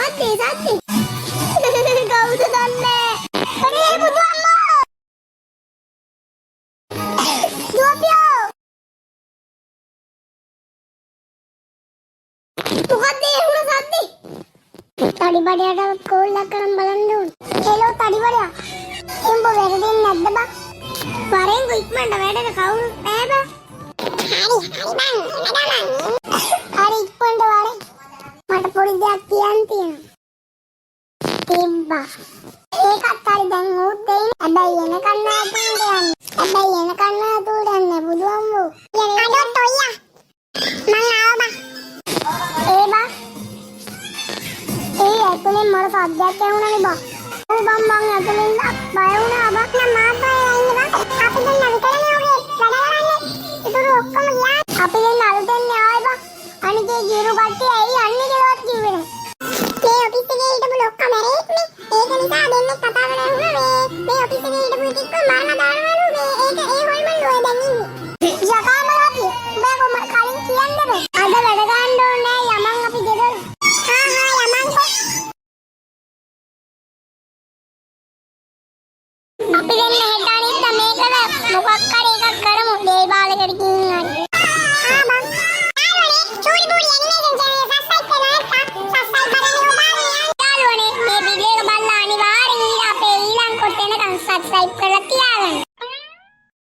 සද්දේ කවුද දන්නේ? අනේ බුදුම්මෝ! දුවපියෝ! මොකද ඒ වුණ සද්දේ? තඩිබඩයට කෝල් එකක් කරන් බලන්න ඕන. හෙලෝ තඩිබඩයා. උඹ වැරදෙන්නේ නැද්ද බං? වරෙන් ඉක්මනට වැඩට කවුරු නැහැ බං. හරි ඉක්මනට වරෙන්. මට පොඩි දෙයක් කියන්න තියෙනවා. තිබ්බා. ඒකත් හරි දැන් උත් දෙයින්. හැබැයි එනකන් නෑ යන්නේ. බුදුම්මෝ. අඩොත් ඔයියා. මං ආවා බං. ඒ බං. ඒ ඇතුලේ මට සද්දයක් ඇහුණානේ බං.